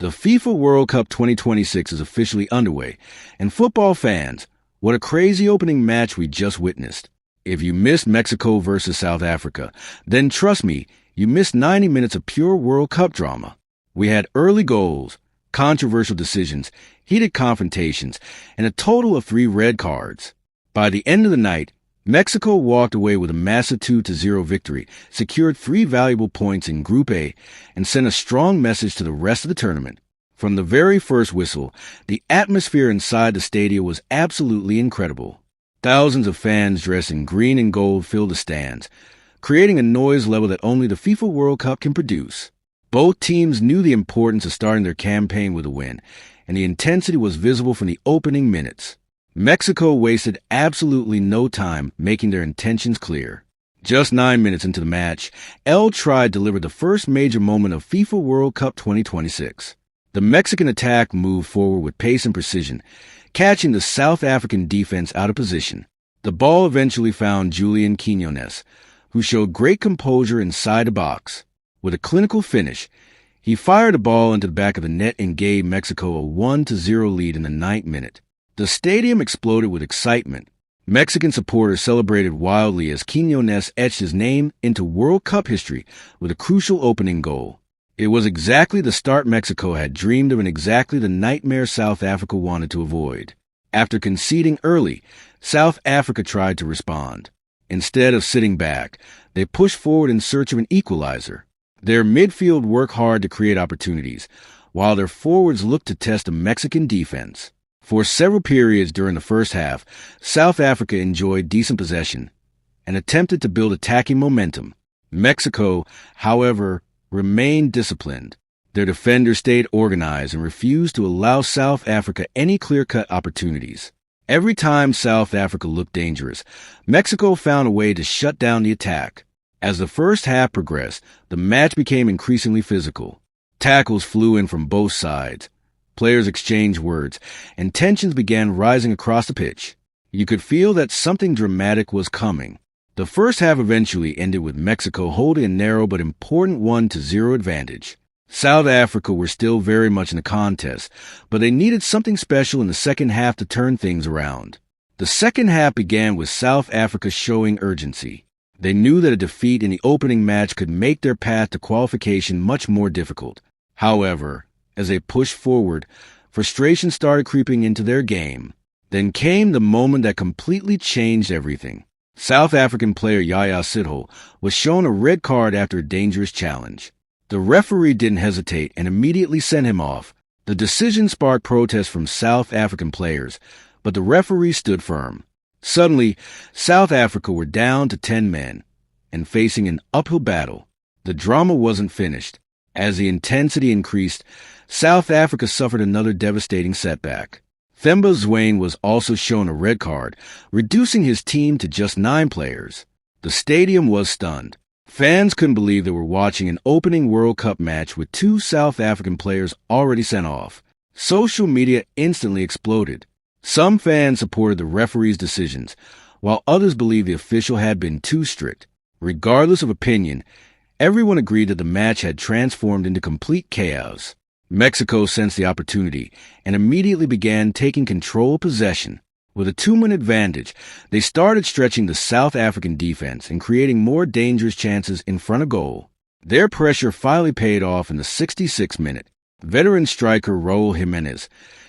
The FIFA World Cup 2026 is officially underway, and football fans, what a crazy opening match we just witnessed. If you missed Mexico versus South Africa, then trust me, you missed 90 minutes of pure World Cup drama. We had early goals, controversial decisions, heated confrontations, and a total of 3 red cards. By the end of the night, Mexico walked away with a massive 2-0 victory, secured 3 valuable points in Group A, and sent a strong message to the rest of the tournament. From the very first whistle, the atmosphere inside the stadium was absolutely incredible. Thousands of fans dressed in green and gold filled the stands, creating a noise level that only the FIFA World Cup can produce. Both teams knew the importance of starting their campaign with a win, and the intensity was visible from the opening minutes. Mexico wasted absolutely no time making their intentions clear. Just 9 minutes into the match, El Tri delivered the first major moment of FIFA World Cup 2026. The Mexican attack moved forward with pace and precision, catching the South African defense out of position. The ball eventually found Julian Quiñones, who showed great composure inside the box. With a clinical finish, he fired the ball into the back of the net and gave Mexico a 1-0 lead in the 9th minute. The stadium exploded with excitement. Mexican supporters celebrated wildly as Quiñones etched his name into World Cup history with a crucial opening goal. It was exactly the start Mexico had dreamed of and exactly the nightmare South Africa wanted to avoid. After conceding early, South Africa tried to respond. Instead of sitting back, they pushed forward in search of an equalizer. Their midfield worked hard to create opportunities, while their forwards looked to test the Mexican defense. For several periods during the first half, South Africa enjoyed decent possession and attempted to build attacking momentum. Mexico, however, remained disciplined. Their defenders stayed organized and refused to allow South Africa any clear-cut opportunities. Every time South Africa looked dangerous, Mexico found a way to shut down the attack. As the first half progressed, the match became increasingly physical. Tackles flew in from both sides. Players exchanged words, and tensions began rising across the pitch. You could feel that something dramatic was coming. The first half eventually ended with Mexico holding a narrow but important 1-0 advantage. South Africa were still very much in the contest, but they needed something special in the second half to turn things around. The second half began with South Africa showing urgency. They knew that a defeat in the opening match could make their path to qualification much more difficult. However, as they pushed forward, frustration started creeping into their game. Then came the moment that completely changed everything. South African player Yaya Sithole was shown a red card after a dangerous challenge. The referee didn't hesitate and immediately sent him off. The decision sparked protests from South African players, but the referee stood firm. Suddenly, South Africa were down to 10 men and facing an uphill battle. The drama wasn't finished. As the intensity increased, South Africa suffered another devastating setback. Themba Zwane was also shown a red card, reducing his team to just 9 players. The stadium was stunned. Fans couldn't believe they were watching an opening World Cup match with 2 South African players already sent off. Social media instantly exploded. Some fans supported the referee's decisions, while others believed the official had been too strict. Regardless of opinion, everyone agreed that the match had transformed into complete chaos. Mexico sensed the opportunity and immediately began taking control of possession. With a 2-minute advantage, they started stretching the South African defense and creating more dangerous chances in front of goal. Their pressure finally paid off in the 66th minute. Veteran striker Raúl Jiménez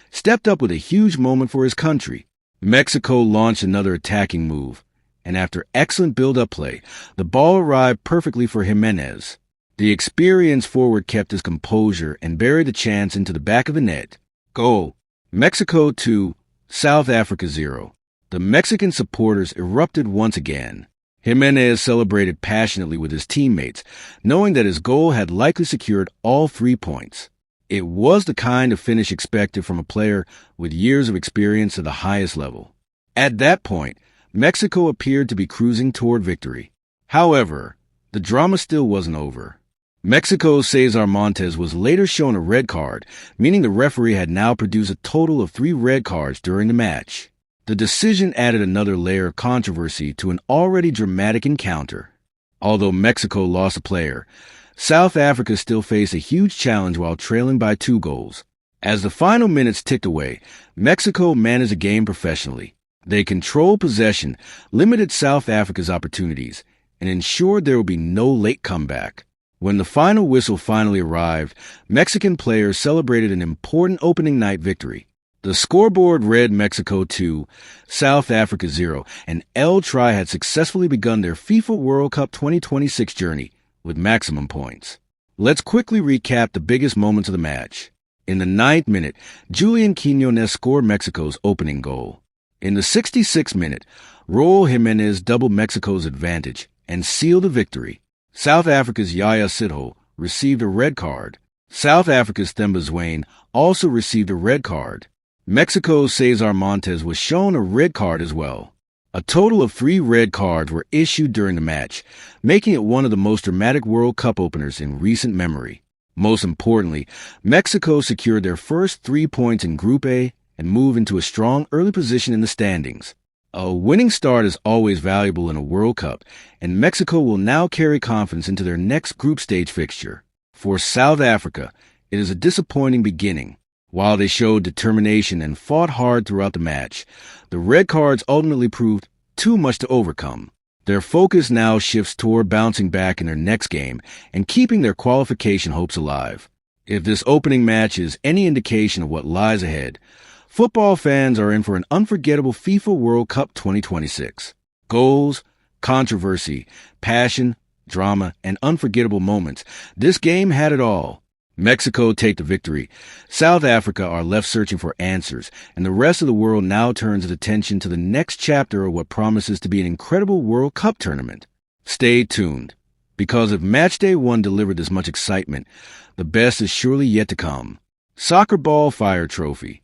stepped up with a huge moment for his country. Mexico launched another attacking move, and after excellent build-up play, the ball arrived perfectly for Jimenez. The experienced forward kept his composure and buried the chance into the back of the net. Goal. Mexico 2, South Africa 0. The Mexican supporters erupted once again. Jimenez celebrated passionately with his teammates, knowing that his goal had likely secured all 3 points. It was the kind of finish expected from a player with years of experience at the highest level. At that point, Mexico appeared to be cruising toward victory. However, the drama still wasn't over. Mexico's César Montes was later shown a red card, meaning the referee had now produced a total of 3 red cards during the match. The decision added another layer of controversy to an already dramatic encounter. Although Mexico lost a player, South Africa still faced a huge challenge while trailing by 2 goals. As the final minutes ticked away, Mexico managed the game professionally. They controlled possession, limited South Africa's opportunities, and ensured there would be no late comeback. When the final whistle finally arrived, Mexican players celebrated an important opening night victory. The scoreboard read Mexico 2, South Africa 0, and El Tri had successfully begun their FIFA World Cup 2026 journey with maximum points. Let's quickly recap the biggest moments of the match. In the 9th minute, Julian Quiñones scored Mexico's opening goal. In the 66th minute, Raúl Jiménez doubled Mexico's advantage and sealed the victory. South Africa's Yaya Sithole received a red card. South Africa's Themba Zwane also received a red card. Mexico's César Montes was shown a red card as well. A total of 3 red cards were issued during the match, making it one of the most dramatic World Cup openers in recent memory. Most importantly, Mexico secured their first 3 points in Group A and moved into a strong early position in the standings. A winning start is always valuable in a World Cup, and Mexico will now carry confidence into their next group stage fixture. For South Africa, it is a disappointing beginning. While they showed determination and fought hard throughout the match, the red cards ultimately proved too much to overcome. Their focus now shifts toward bouncing back in their next game and keeping their qualification hopes alive. If this opening match is any indication of what lies ahead, football fans are in for an unforgettable FIFA World Cup 2026. Goals, controversy, passion, drama, and unforgettable moments. This game had it all. Mexico take the victory. South Africa are left searching for answers, and the rest of the world now turns its attention to the next chapter of what promises to be an incredible World Cup tournament. Stay tuned, because if Matchday 1 delivered this much excitement, the best is surely yet to come. Soccer Ball Fire Trophy.